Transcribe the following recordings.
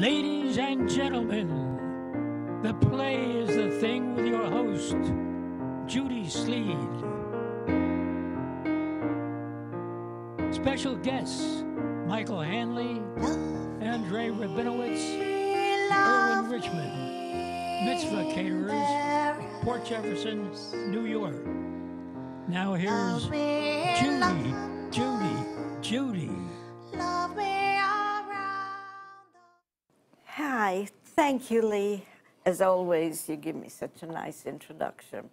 Ladies and gentlemen, the play is the thing with your host, Judy Sleed. Special guests, Michael Hanley, Andre Rabinowitz, Irwin Richman, Mitzvah caterers, Port Jefferson, New York. Now here's Judy. Hi, thank you, Lee. As always, you give me such a nice introduction.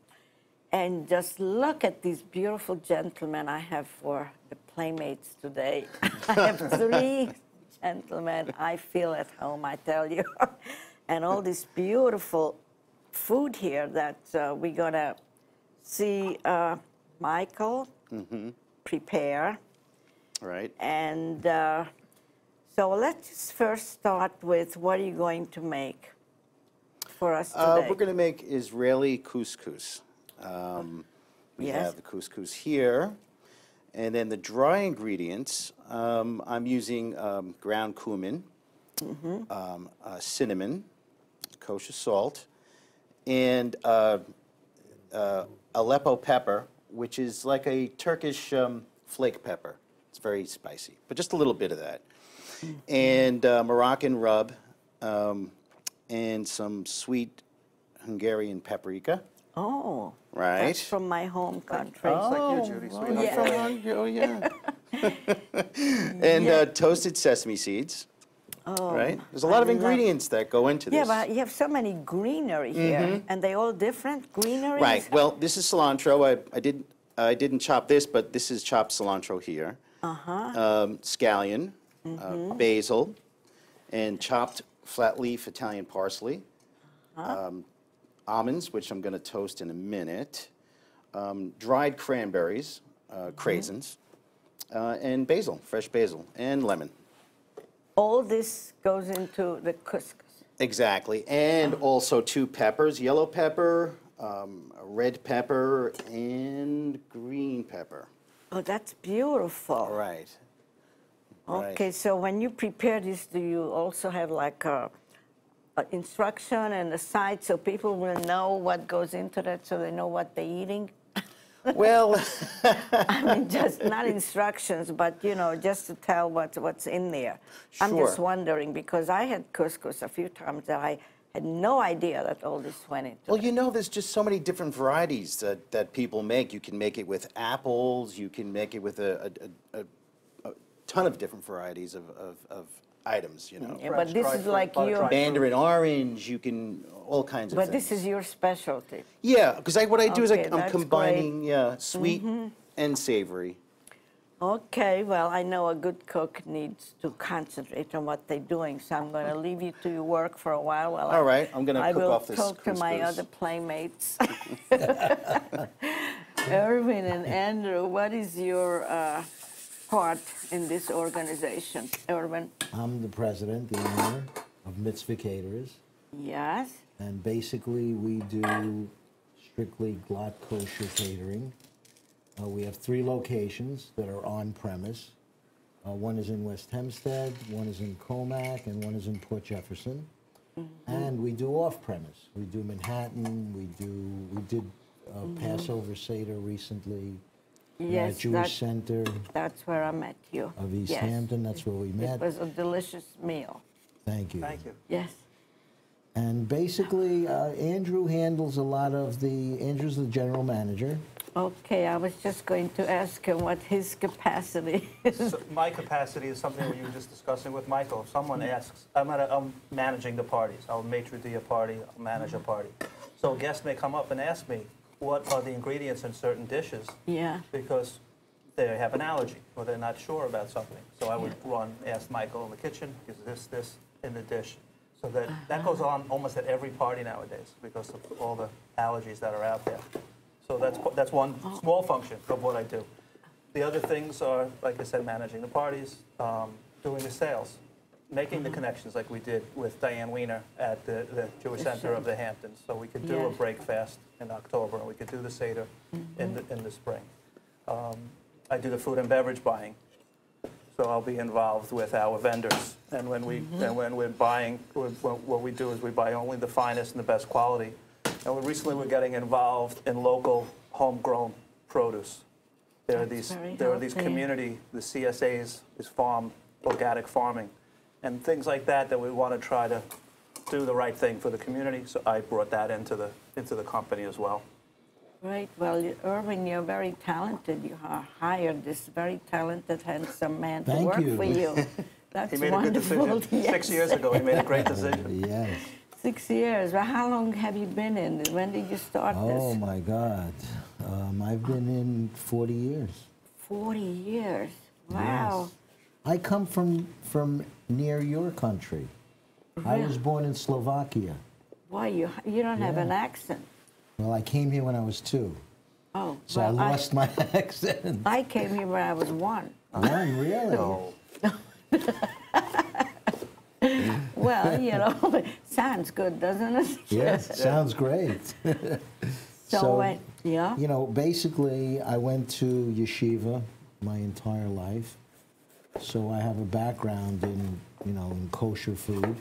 And just look at these beautiful gentlemen I have for the Playmates today. I have 3 gentlemen. I feel at home, I tell you. And all this beautiful food here that we're going to see Michael prepare. Right. And so let's just first start with what are you going to make for us today? We're going to make Israeli couscous. We have the couscous here. And then the dry ingredients, I'm using ground cumin, cinnamon, kosher salt, and Aleppo pepper, which is like a Turkish flake pepper. It's very spicy, but just a little bit of that. And Moroccan rub, and some sweet Hungarian paprika. Oh, right. That's from my home country. Oh, like you, Judy Sleed. And toasted sesame seeds. Oh, right. There's a lot of ingredients that go into this. Yeah, but you have so many greenery here, and they all different greeneries. Right. Well, this is cilantro. I didn't chop this, but this is chopped cilantro here. Scallion, basil, and chopped flat leaf Italian parsley. Almonds, which I'm going to toast in a minute. Dried cranberries, craisins, and basil, fresh basil, and lemon. All this goes into the couscous. Exactly, and also 2 peppers, yellow pepper, red pepper, and green pepper. Oh, that's beautiful. Right. Okay, so when you prepare this, do you also have like a instruction and a site so people will know what goes into that, so they know what they're eating? Well, I mean, just not instructions, but, you know, just to tell what's in there. Sure. I'm just wondering, because I had couscous a few times that I had no idea that all this went into well, it. you know, there's just so many different varieties that people make. You can make it with apples. You can make it with a ton of different varieties of items, you know. Yeah, but this is like your... Mandarin orange, you can, all kinds of things. But this is your specialty. Yeah, because what I do is Okay, I'm combining sweet and savory. Okay, well, I know a good cook needs to concentrate on what they're doing, so I'm going to leave you to your work for a while. All right, I'm going to cook off this I will talk to my couscous. other playmates. Irwin and Andrew, what is your part in this organization? Irwin? I'm the president, the owner of Mitzvah Caterers. Yes. And basically we do strictly glot kosher catering. We have 3 locations that are on premise. One is in West Hempstead, one is in Comac, and one is in Port Jefferson. And we do off premise. We do Manhattan. We did Passover Seder recently. Yes, at Jewish Center that's where I met you. of East Hampton. That's where we met. It was a delicious meal. Thank you. Thank you. Yes. And basically, Andrew handles a lot of Andrew's the general manager. Okay, I was just going to ask him what his capacity is. So my capacity is something we were just discussing with Michael. If someone asks, I'm managing the parties. I'll maitre d' a party, I'll manage a party. So a guest may come up and ask me, what are the ingredients in certain dishes? Yeah. Because they have an allergy or they're not sure about something. So I would ask Michael in the kitchen, is this in the dish? So that goes on almost at every party nowadays because of all the allergies that are out there. So that's one small function of what I do. The other things are, like I said, managing the parties, doing the sales, making the connections like we did with Diane Weiner at the Jewish Center of the Hamptons. So we could do a break fast in October, and we could do the Seder in the spring. I do the food and beverage buying. So I'll be involved with our vendors. And when we're buying, what we do is we buy only the finest and the best quality. And recently we're getting involved in local homegrown produce. There are these community, the CSAs is organic farming, and things like that we want to try to do the right thing for the community. So I brought that into the company as well. Right. Well, Irwin, you're very talented. You hired this very talented, handsome man to work for you. That's He made wonderful. a good decision. Yes. 6 years ago, he made a great decision. Yes. 6 years. Well, how long have you been in? When did you start this? Oh my God. I've been in 40 years. 40 years. Wow. Yes. I come from near your country. I was born in Slovakia. Why, you don't have an accent. Well, I came here when I was 2. Oh, So well, I lost my accent. I came here when I was 1. 1, really? No. Well, you know, sounds good, doesn't it? Yes, sounds great. So, yeah. You know, basically, I went to yeshiva my entire life, so I have a background in, you know, in kosher food.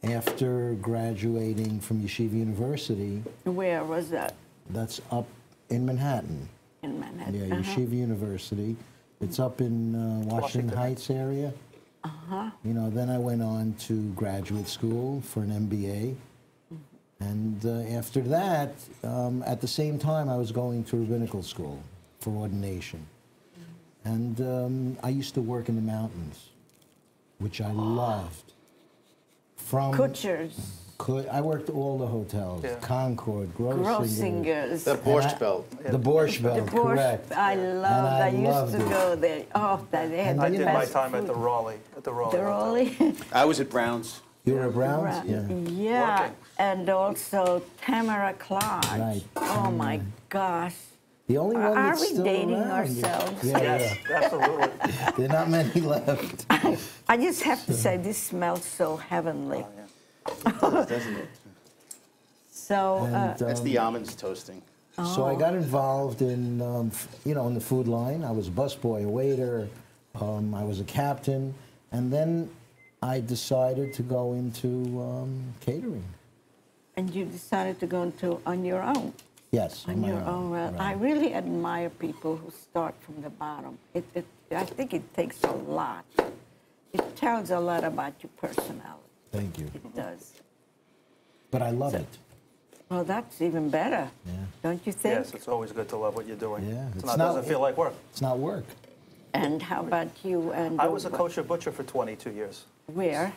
After graduating from Yeshiva University, Where was that? that's up in Manhattan. In Manhattan. Yeah, Yeshiva University. It's up in Washington Heights area. You know, then I went on to graduate school for an MBA. And after that, at the same time, I was going to rabbinical school for ordination. And I used to work in the mountains, which I loved. From Kutchers. I worked all the hotels, Yeah. Concord, Grossingers. The Borscht Belt. The Borscht Belt, The Borscht, correct. I loved. I used to go there. Oh, they had And the I did best my time at food. the Raleigh. The Hotel. Raleigh. I was at Brown's. You were at Browns? Right. Yeah. Yeah, Working. and also Tamara Clark. Right. Oh my gosh. The only one Are that's we still dating around. ourselves? Yeah, Yes, absolutely. yeah. There are not many left. I just have to say, this smells so heavenly. It does, doesn't it? So, And, That's the almonds toasting. So I got involved in, you know, in the food line. I was a busboy, a waiter. I was a captain, and then I decided to go into catering. and you decided to go into on your own. Yes, On your own. Well, right. I really admire people who start from the bottom. I think it takes a lot. It tells a lot about your personality. Thank you. It does. But I love it. Well, that's even better. Yeah. Don't you think? Yes, it's always good to love what you're doing. Yeah, It it's doesn't not- feel like work. It's not work. And how about you? And I was a kosher butcher for 22 years. Where?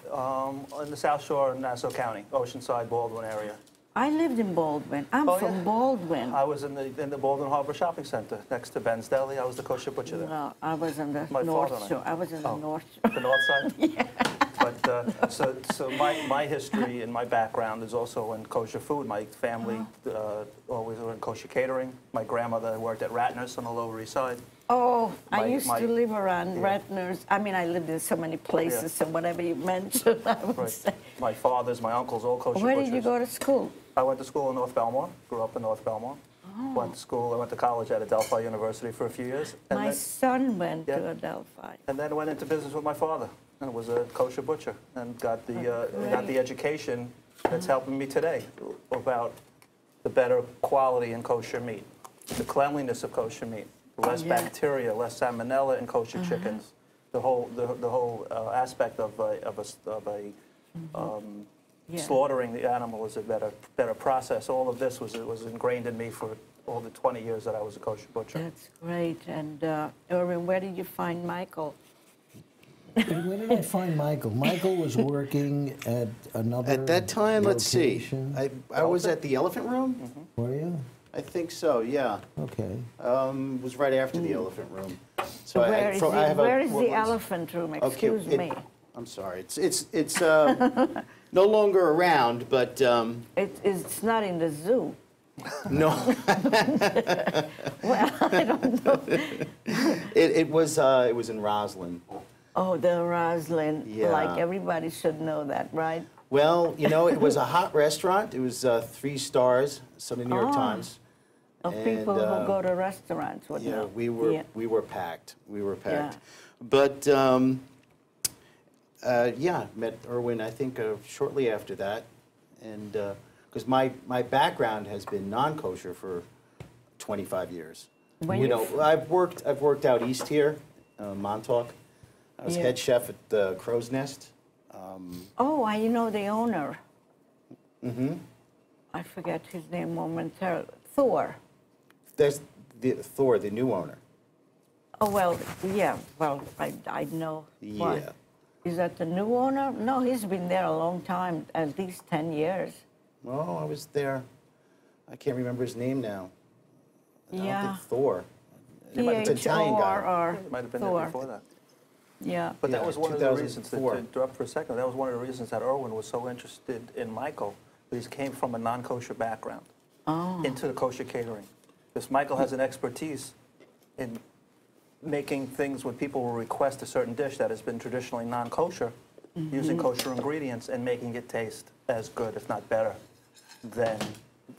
In the South Shore of Nassau County, Oceanside, Baldwin area. I lived in Baldwin. I'm Oh, from yeah. Baldwin. I was in the Baldwin Harbor Shopping Center next to Ben's Deli. I was the kosher butcher there. No, I was in the My North father and I. Shore. I was in the Oh. North Shore. The north side? Yeah. But, so my history and my background is also in kosher food. My family always were in kosher catering. My grandmother worked at Ratner's on the Lower East Side. Oh, I My- used my- to live around yeah. Ratner's. I mean, I lived in so many places, so whatever you mentioned, I would Right. say. My father's, my uncles, all kosher Where butchers. did you go to school? I went to school in North Belmore. Grew up in North Belmore. I went to college at Adelphi University for a few years. And My then, son went Yeah. to Adelphi. and then went into business with my father and was a kosher butcher and got the education that's helping me today about the better quality in kosher meat, the cleanliness of kosher meat, less Yeah. bacteria, less salmonella in kosher chickens, the whole aspect of Yeah. slaughtering the animal is a better process. All of this was ingrained in me for all the 20 years that I was a kosher butcher. That's great. And Irwin, where did you find Michael? Where did I find Michael? Michael was working at another At that time, let's see. location. I was at the Elephant Room. Were you? I think so. Yeah. Okay. Was right after the Elephant Room. So Where is I have where is the Woodlands. elephant room? Okay, Excuse me. I'm sorry. It's no longer around, but It's not in the zoo. no. Well, I don't know. It was in Roslyn. Oh, the Roslyn. Yeah. Like everybody should know that, right? Well, you know, it was a hot restaurant. It was 3 stars, Sunday New York Times. Of people who go to restaurants would Yeah, know. we were packed. We were packed. Yeah. But yeah, met Irwin, I think, shortly after that. And because my background has been non-kosher for 25 years. When You you know, I've worked out east here, Montauk. I was Yeah. head chef at the Crow's Nest. Oh, I know the owner. I forget his name momentarily. Thor. There's Thor, the new owner. Oh, well, yeah. Well, I know. Why. Yeah. Is that the new owner? No, he's been there a long time, at least 10 years. Well, I was there. I can't remember his name now. I don't Yeah. think Thor. It's an Italian guy. T-H-O-R-R. It might have been Thor. there before that. Yeah. But that Yeah, was one of the reasons, to 2004. interrupt for a second, that was one of the reasons that Irwin was so interested in Michael, because he came from a non-kosher background into the kosher catering. Because Michael has an expertise in making things when people will request a certain dish that has been traditionally non-kosher, using kosher ingredients and making it taste as good, if not better, than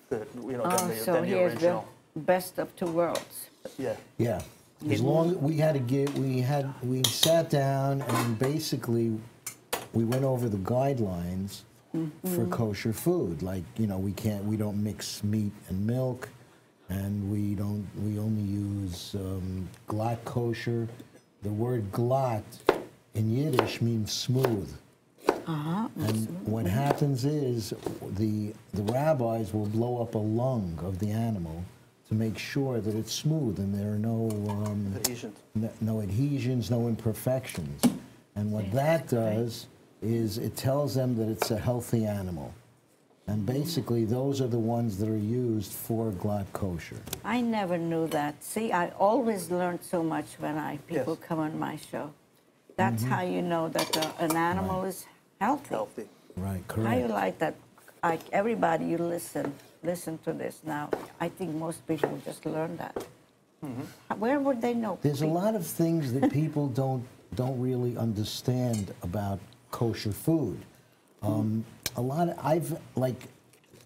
the, you know, So than the here's original. the best of two worlds. Yeah. Yeah. As long we had to we sat down and basically we went over the guidelines for kosher food. Like, you know, we don't mix meat and milk, and we only use glatt kosher. The word glatt in Yiddish means smooth. And what happens is the rabbis will blow up a lung of the animal to make sure that it's smooth and there are no Adhesions. no adhesions, no imperfections. And what that does is it tells them that it's a healthy animal. And basically, those are the ones that are used for glatt kosher. I never knew that. See, I always learned so much when people Yes. come on my show. That's how you know that an animal is healthy. Healthy. Right, How you correct. like that? Everybody, you listen to this now. I think most people just learn that. Where would they know? There's a lot of things that people don't really understand about kosher food.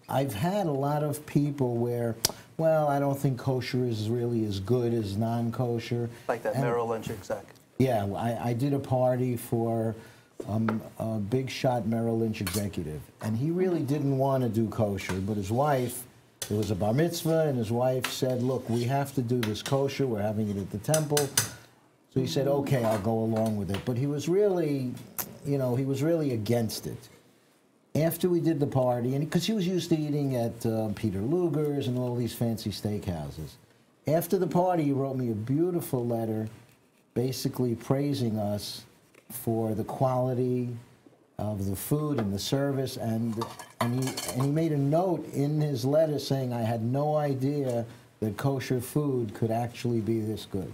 I've had a lot of people where, well, I don't think kosher is really as good as non-kosher. Like that And- Merrill Lynch exec. Yeah, I did a party for a big shot Merrill Lynch executive, and he really didn't want to do kosher, but his wife, it was a bar mitzvah, and his wife said, look, we have to do this kosher, we're having it at the temple. So he said, okay, I'll go along with it. But he was really, you know, he was really against it. After we did the party, and because he was used to eating at Peter Luger's and all these fancy steakhouses, after the party, he wrote me a beautiful letter basically praising us for the quality of the food and the service, and he made a note in his letter saying, I had no idea that kosher food could actually be this good.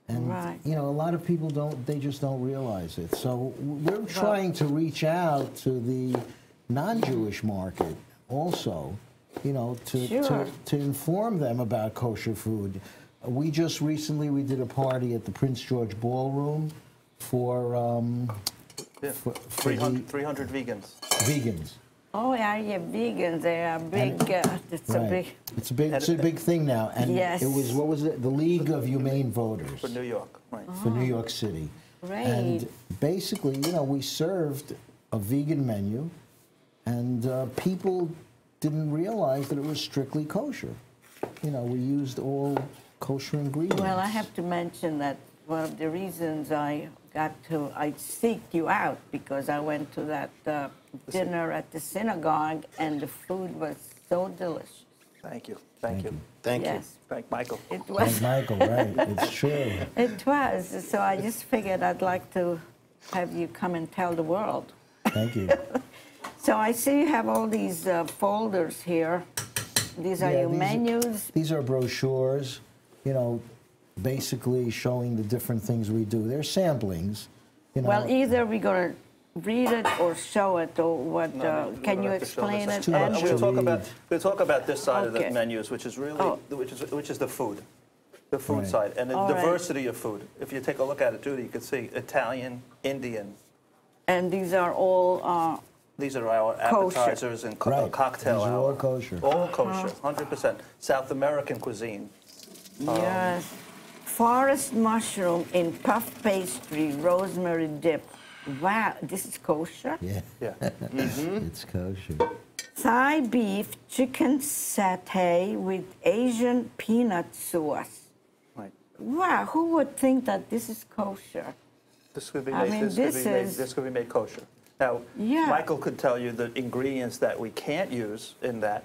And Right. you know, a lot of people just don't realize it. So we're trying to reach out to the non-Jewish market also, you know, Sure. to inform them about kosher food. We just recently did a party at the Prince George Ballroom for Yeah. for 300 vegans. vegans. Oh, yeah, vegans. They are big. It's a big. It's a big thing now. And Yes. it was, what was it? The League of Humane Voters For New York, right. for New York City. Great. And basically, you know, we served a vegan menu, and people didn't realize that it was strictly kosher. You know, we used all kosher ingredients. Well, I have to mention that one of the reasons I seeked you out because I went to that dinner at the synagogue and the food was so delicious. Thank you. Thank you. Thank you. Yes, Thank Michael. it Thank was. Michael, right? It's true. It was. So I just figured I'd like to have you come and tell the world. Thank you. So I see you have all these folders here. These are Yeah, your these- menus. These are brochures, you know, basically showing the different things we do. They're samplings, you know. Well, either we're going to read it or show it, or what? No, Can we you don't have to show explain this. it, too much Andrew? We'll talk about this side of the Okay. menus, which is really Oh. which is the food Right. side, and the All right. diversity of food. If you take a look at it, Judy, you can see Italian, Indian. And these are all These are our Kosher. appetizers and Right. cocktail These are hour. all kosher. All kosher, 100%. South American cuisine. Yes. Forest mushroom in puff pastry, rosemary dip. Wow, this is kosher. Yeah, Yeah. it's kosher. Thigh beef, chicken satay with Asian peanut sauce. Right. Wow, who would think that this is kosher? This could be I made. mean, This could be made kosher. Now, Yeah. Michael could tell you the ingredients that we can't use in that,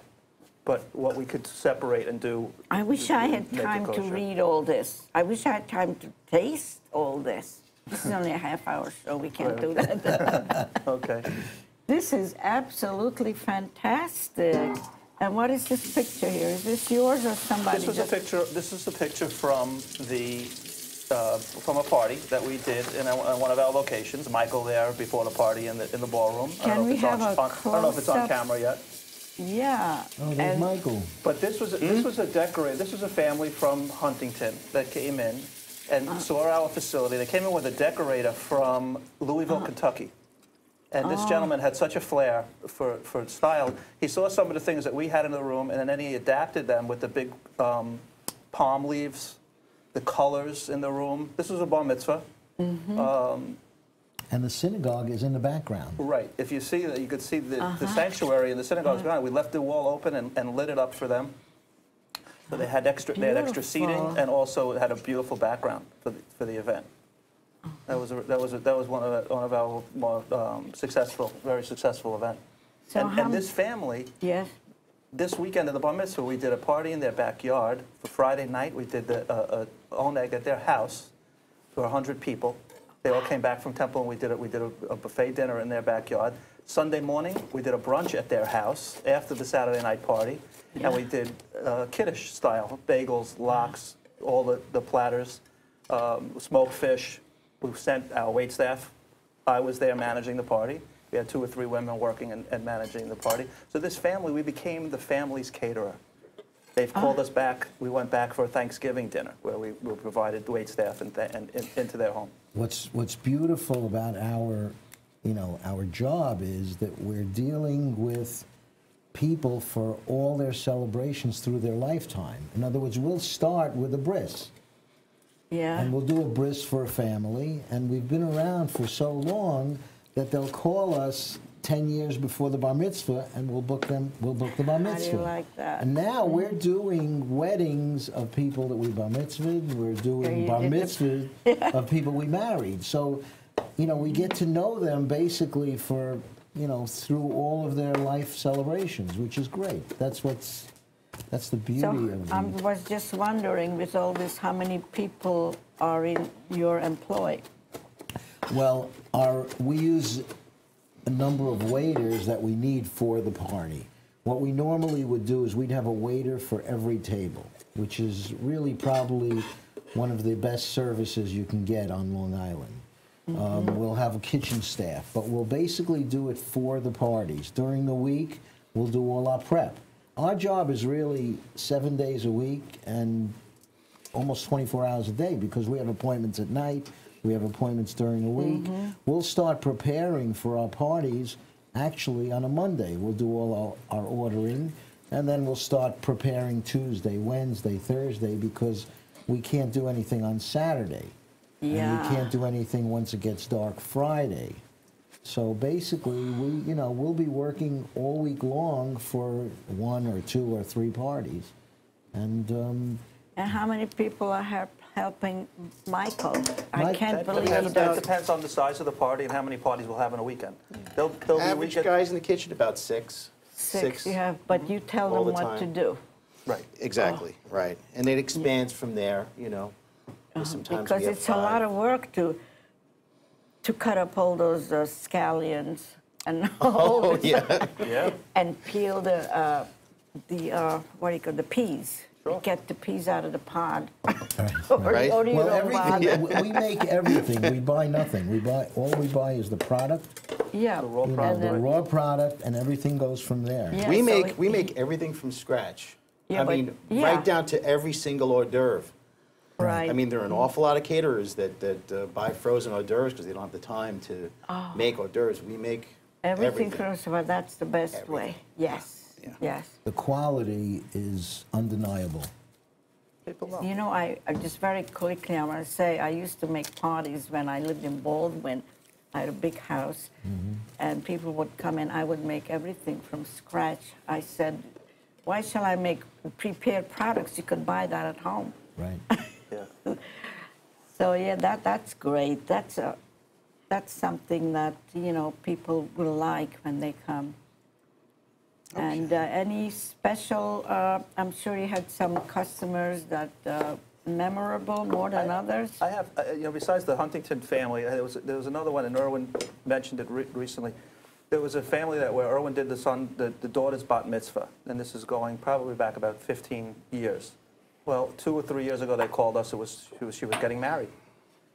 but what we could separate and do. I wish I had make it time to kosher. read all this. I wish I had time to taste all this. This is only a half-hour show. We can't do that. Okay. This is absolutely fantastic. And what is this picture here? Is this yours or somebody? This was a picture. This is a picture from a party that we did in one of our locations. Michael there before the party in the ballroom. Can we have a I don't know if it's on close-up? camera yet. Yeah. Oh, there's and Michael. But this was a decorated. This was a family from Huntington that came in and saw our facility. They came in with a decorator from Louisville, Kentucky. And this gentleman had such a flair for style. He saw some of the things that we had in the room, and then he adapted them with the big palm leaves, the colors in the room. This was a bar mitzvah. And the synagogue is in the background. Right. If you see that, you could see the sanctuary and the synagogue's behind. We left the wall open and lit it up for them. So they had extra seating, Beautiful. and also it had a beautiful background for the event. That was one of our more very successful event. So And this family, Yes. this weekend at the bar mitzvah, we did a party in their backyard. For Friday night, we did the oneg at their house for 100 people. They all came back from temple, and we did a buffet dinner in their backyard. Sunday morning, we did a brunch at their house after the Saturday night party, and we did Kiddush style bagels, lox, all the platters, smoked fish. We sent our waitstaff. I was there managing the party. We had 2 or 3 women working and managing the party. So this family, we became the family's caterer. They've called us back. We went back for a Thanksgiving dinner where we provided waitstaff and into their home. What's beautiful about our job is that we're dealing with people for all their celebrations through their lifetime. In other words, we'll start with a bris. Yeah. And we'll do a bris for a family, and we've been around for so long that they'll call us 10 years before the bar mitzvah, and we'll book the bar mitzvah. How do you like that? And now we're doing weddings of people that we bar mitzvahed. We're doing you bar did the- mitzvahs of people we married. So, we get to know them basically for, through all of their life celebrations, which is great. That's the beauty So of I it. was just wondering, with all this, how many people are in your employ? Well, we use a number of waiters that we need for the party. What we normally would do is we'd have a waiter for every table, which is really probably one of the best services you can get on Long Island. We'll have a kitchen staff, but we'll basically do it for the parties. During the week, we'll do all our prep. Our job is really 7 days a week and almost 24 hours a day because we have appointments at night, we have appointments during the week. We'll start preparing for our parties actually on a Monday. We'll do all our ordering, and then we'll start preparing Tuesday, Wednesday, Thursday, because we can't do anything on Saturday. Yeah. And we can't do anything once it gets dark Friday. So basically, we'll be working all week long for 1 or 2 or 3 parties. And And how many people are helping Michael? I can't believe That he depends, does. depends on the size of the party and how many parties we'll have in a weekend. There'll be Average weekend. guys in the kitchen, about 6. 6 you have, but you tell all them the what to time. do. Right. Exactly, right. And it expands from there, Sometimes Because we have it's a lot 5. of work to cut up all those scallions and Oh, yeah. Yeah. and peel the what do you call the peas. Sure. Get the peas out of the pod. Right. Or do you well, don't bother? everything we make everything. We buy nothing. All we buy is the product, Yeah. The raw and product. the then- raw product, and everything goes from there. Yeah, We so make everything from scratch. Yeah, I but- mean, yeah. right down to every single hors d'oeuvre. Right. I mean, there are an awful lot of caterers that buy frozen hors d'oeuvres because they don't have the time to make hors d'oeuvres. We make Everything Everything. first of all, that's the best way. Yes, Yeah. yes. The quality is undeniable. People know. You know, I just very quickly, I want to say, I used to make parties when I lived in Baldwin. I had a big house, and people would come in. I would make everything from scratch. I said, why shall I make prepared products? You could buy that at home. Right. Yeah. So yeah, that's great. That's something that, you know, people will like when they come. And any special, I'm sure you had some customers that memorable more than others? I have, you know, besides the Huntington family, there was another one, and Irwin mentioned it recently. There was a family where Irwin did the daughter's bat mitzvah, and this is going probably back about 15 years. Well, 2 or 3 years ago, they called us. She was getting married,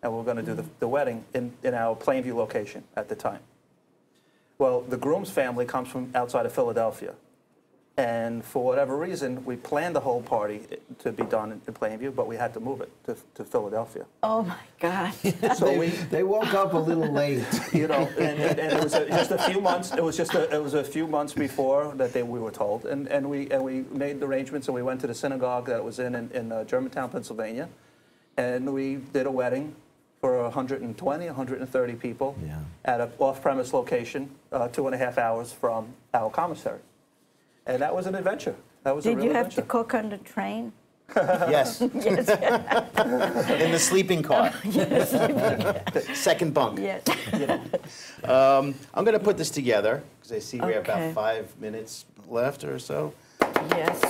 and we were going to do the wedding in our Plainview location at the time. Well, the groom's family comes from outside of Philadelphia. And for whatever reason, we planned the whole party to be done in Plainview, but we had to move it to Philadelphia. Oh my God! So They woke up a little late. you know, and it was just a few months. It was a few months before that we were told, and we made the arrangements, and we went to the synagogue that was in Germantown, Pennsylvania, and we did a wedding for 120, 130 people at an off-premise location, 2.5 hours from our commissary. And that was an adventure. That was a real Did you have adventure. to cook on the train? Yes, Yes. in the sleeping car. Second bunk. Yes. I'm going to put this together because I see we have Okay. about 5 minutes left or so. Yes.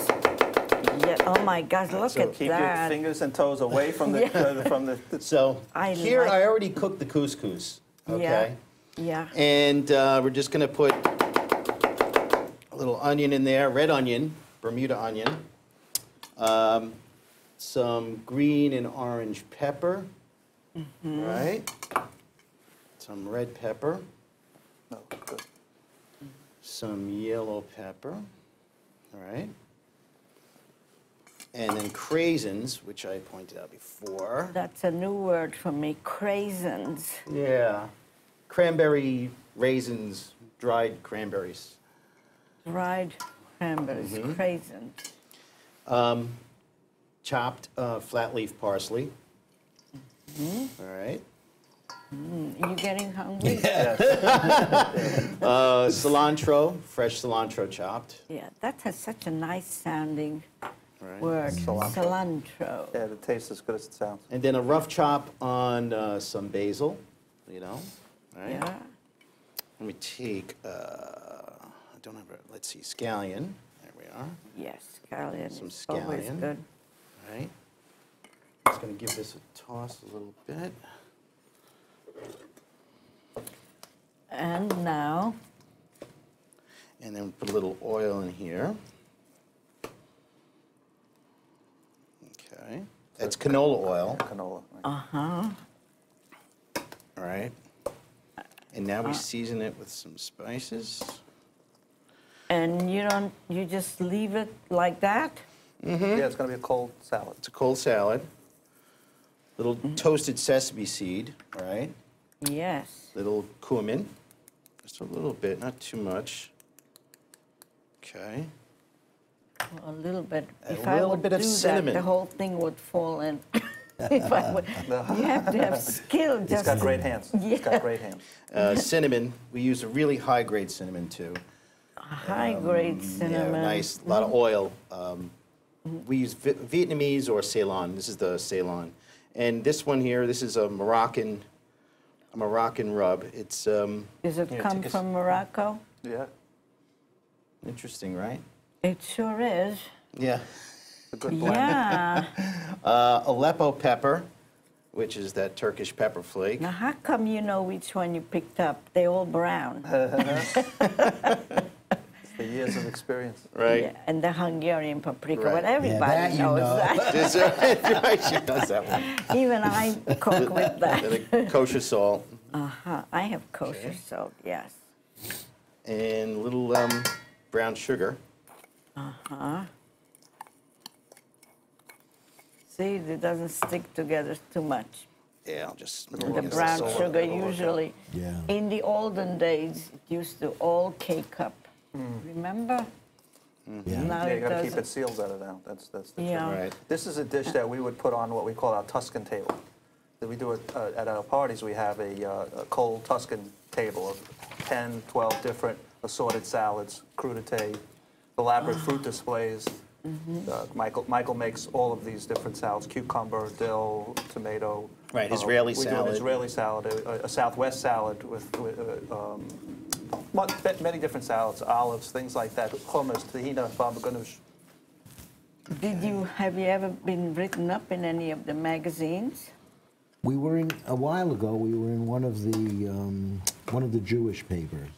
Yeah. Oh my God! Look So at Keep that. your fingers and toes away from the So I here like- I already cooked the couscous. Okay. Yeah. And we're just going to put a little onion in there, red onion, Bermuda onion, some green and orange pepper, right? Some red pepper, No, good. some yellow pepper, all right? And then craisins, which I pointed out before. That's a new word for me. Craisins. Yeah, cranberry raisins, dried cranberries. Dried cranberries. Craisins. Chopped flat leaf parsley. All right. You getting hungry? Cilantro, fresh cilantro chopped. Yeah, that has such a nice sounding Right. word. Cilantro. Cilantro. Yeah, it tastes as good as it sounds. And then a rough chop on some basil, you know. All right. Yeah. Let me take, I don't have, let's see, scallion. There we are. Yes, scallion Some is always scallion. good. All right. Just going to give this a toss a little bit. And now, And then put a little oil in here. Okay. That's canola oil. Canola. Right? All right. And now we season it with some spices. and you just leave it like that? Yeah, it's going to be a cold salad. It's a cold salad. Little toasted sesame seed, right? Yes. Little cumin. Just a little bit, not too much. Okay. A little bit. A If I little would bit of do cinnamon. that, the whole thing would fall in. If I would, you have to have skill. He's Just got great hands. He's got great hands. Cinnamon. We use a really high-grade cinnamon, too. high-grade cinnamon. Yeah, nice. A lot of oil. We use Vietnamese or Ceylon. This is the Ceylon. And this one here, this is a Moroccan rub. It's Does it come take a from Morocco? Yeah, interesting, right? It sure is. Yeah. a good blend. Yeah. Aleppo pepper, which is that Turkish pepper flake. Now, how come you know which one you picked up? They're all brown. The years of experience. Right. Yeah, and the Hungarian paprika. Right. But Yeah, everybody that you knows know. that. Is that right? She knows that one. Even I cook with that. And a kosher salt. I have kosher salt, yes. And a little brown sugar. See, it doesn't stick together too much. Yeah, I'll just. The brown sugar usually. Yeah. In the olden days, it used to all K-cup. Remember? Yeah. Now Yeah, you it got to keep doesn't. it sealed out of that. That's the trick. Yeah. Right. This is a dish that we would put on what we call our Tuscan table. That we do it at our parties. We have a cold Tuscan table of 10, 12 different assorted salads, crudité, elaborate fruit displays. Michael makes all of these different salads: cucumber, dill, tomato. Right, Israeli we do salad. an Israeli salad, a Southwest salad with many different salads, olives, things like that, hummus, tahina, baba ganoush. Have you ever been written up in any of the magazines? We were in, a while ago, we were in one of the Jewish papers.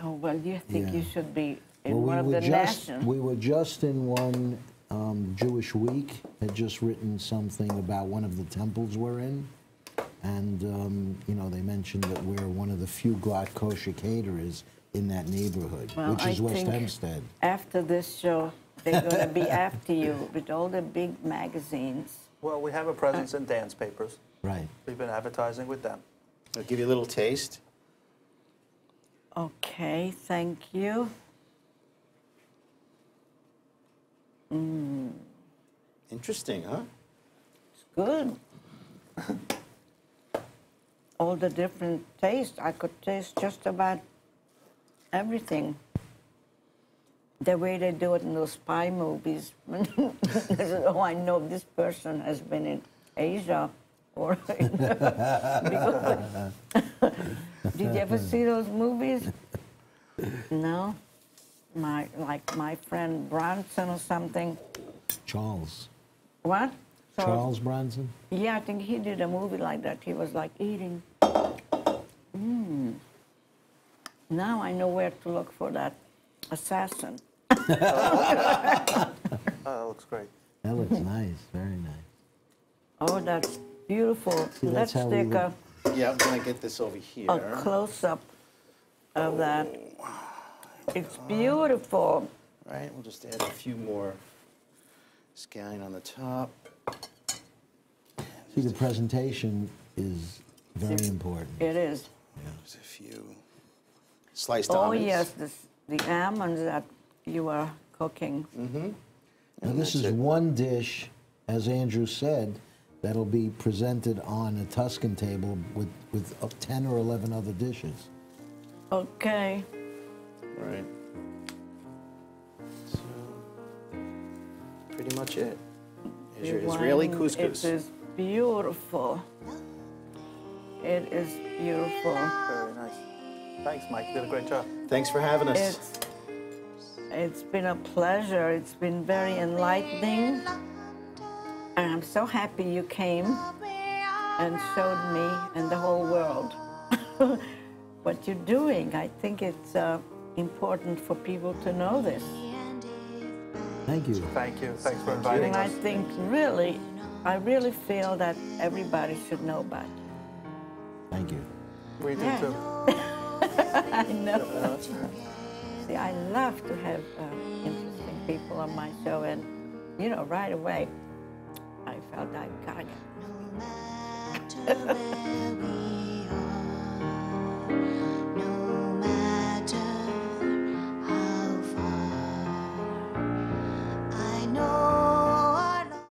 Oh, well, you think you Yeah. should be in Well, one of the national. we were just in one Jewish week, had just written something about one of the temples we're in. And, you know, they mentioned that we're one of the few glatt kosher caterers in that neighborhood, Well, which is I West think Hempstead. After this show, they're going to be after you with all the big magazines. Well, we have a presence in Dan's papers. Right. We've been advertising with them. I'll give you a little taste. Okay, thank you. Interesting, huh? It's good. All the different tastes. I could taste just about everything. The way they do it in those spy movies. Oh, I know this person has been in Asia. Or because, did you ever see those movies? No? Like my friend Bronson or something. Charles. What? Charles Bronson? Yeah, I think he did a movie like that. He was like eating. Now I know where to look for that assassin. That looks great. That looks nice, very nice. Oh, that's beautiful. See, Let's that's how we take a Yeah, I'm gonna get this over here. close-up of that. It's beautiful. Right, we'll just add a few more scallion on the top. See, the presentation is very important. It is. Just a few sliced Oh, almonds. yes, the almonds that you are cooking. Now, this is one dish, as Andrew said, that'll be presented on a Tuscan table with 10 or 11 other dishes. Okay. Right. So, pretty much it. Here's your Israeli couscous. It is beautiful. It is beautiful. Very nice. Thanks, Mike. You did a great job. Thanks for having us. It's been a pleasure. It's been very enlightening. And I'm so happy you came and showed me and the whole world what you're doing. I think it's important for people to know this. Thank you. Thank you. Thanks for inviting And I us. think I really feel that everybody should know about it. Thank you. We do Yeah. too. I know. See, I love to have interesting people on my show, and you know, right away, I felt I gotta get.